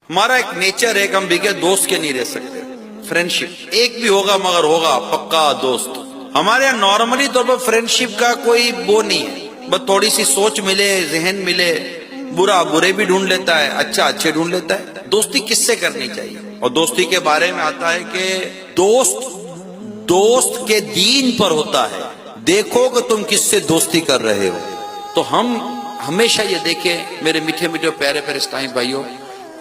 ہمارا ایک نیچر ہے کہ ہم بغیر دوست کے نہیں رہ سکتے. فرینڈشپ ایک بھی ہوگا مگر ہوگا پکا دوست. ہمارے یہاں نارملی طور پر فرینڈشپ کا کوئی وہ نہیں ہے، بس تھوڑی سی سوچ ملے، ذہن ملے، برا برے بھی ڈھونڈ لیتا ہے، اچھا اچھے ڈھونڈ لیتا ہے. دوستی کس سے کرنی چاہیے؟ اور دوستی کے بارے میں آتا ہے کہ دوست کے دین پر ہوتا ہے. دیکھو کہ تم کس سے دوستی کر رہے ہو. تو ہم ہمیشہ یہ دیکھیں میرے میٹھے میٹھے پیارے پیارے اسلامی بھائیوں،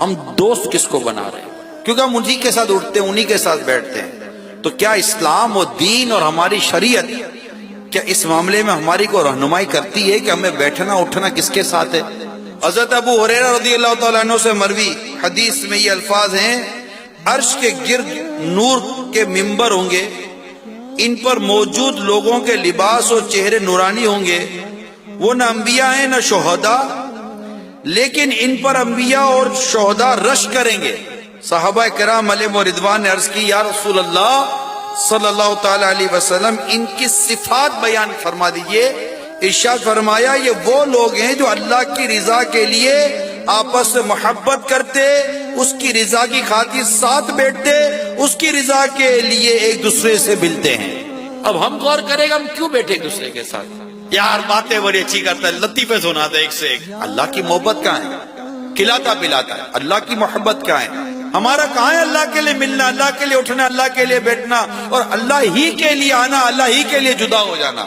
ہم دوست کس کو بنا رہے ہیں؟ کیونکہ ہم انہی کے ساتھ اٹھتے ہیں، انہی کے ساتھ بیٹھتے ہیں. تو کیا اسلام و دین اور ہماری شریعت کیا اس معاملے میں ہماری کو رہنمائی کرتی ہے کہ ہمیں بیٹھنا اٹھنا کس کے ساتھ ہے؟ حضرت ابو ہریرہ رضی اللہ تعالیٰ عنہ سے مروی حدیث میں یہ الفاظ ہیں، عرش کے گرد نور کے منبر ہوں گے، ان پر موجود لوگوں کے لباس اور چہرے نورانی ہوں گے. وہ نہ انبیاء ہیں نہ شہداء، لیکن ان پر انبیاء اور شہداء رش کریں گے. صحابہ کرام علیہم رضوان نے عرض کی، یا رسول اللہ صلی اللہ تعالی علیہ وسلم ان کی صفات بیان فرما دیجئے. ارشاد فرمایا، یہ وہ لوگ ہیں جو اللہ کی رضا کے لیے آپس میں محبت کرتے، اس کی رضا کی خاطر ساتھ بیٹھتے، اس کی رضا کے لیے ایک دوسرے سے ملتے ہیں. اب ہم غور کریں گے ہم کیوں بیٹھے ایک دوسرے کے ساتھ؟ یار باتیں بڑی اچھی کرتا ہے، لطیفے سناتا ہے ایک سے ایک. اللہ کی محبت کہاں ہے؟ کھلاتا پلاتا ہے. اللہ کی محبت کہاں ہے؟ ہمارا کہاں ہے اللہ کے لیے ملنا، اللہ کے لیے اٹھنا، اللہ کے لیے بیٹھنا اور اللہ ہی کے لیے آنا، اللہ ہی کے لیے جدا ہو جانا؟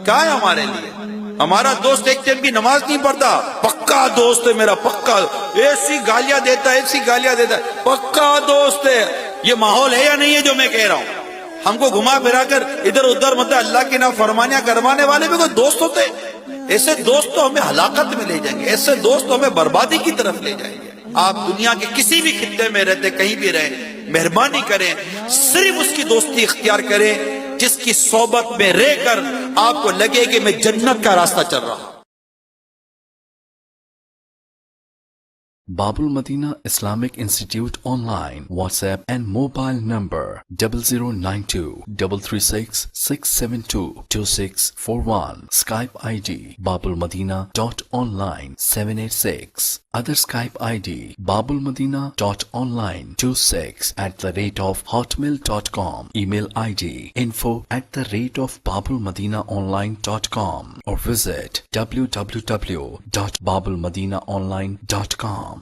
کہاں ہے ہمارے لیے؟ ہمارا دوست ایک دن بھی نماز نہیں پڑھتا، پکا دوست ہے میرا، پکا. ایسی گالیاں دیتا ہے، ایسی گالیاں دیتا ہے، پکا دوست ہے. یہ ماحول ہے یا نہیں ہے جو میں کہہ رہا ہوں؟ ہم کو گھما پھرا کر ادھر ادھر مطلب اللہ کی نافرمانیاں کروانے والے بھی کوئی دوست ہوتے؟ ایسے دوست تو ہمیں ہلاکت میں لے جائیں گے، ایسے دوست تو ہمیں بربادی کی طرف لے جائیں گے. آپ دنیا کے کسی بھی خطے میں رہتے، کہیں بھی رہیں، مہربانی کریں صرف اس کی دوستی اختیار کریں جس کی صحبت میں رہ کر آپ کو لگے کہ میں جنت کا راستہ چل رہا ہوں. Babul Madina Islamic Institute Online, WhatsApp and mobile number 0092 336 672 2641. Skype ID babulmadina.online 786. Other Skype ID babulmadina.online26@hotmail.com. Email ID info@babulmadinaonline.com or visit www.babulmadinaonline.com.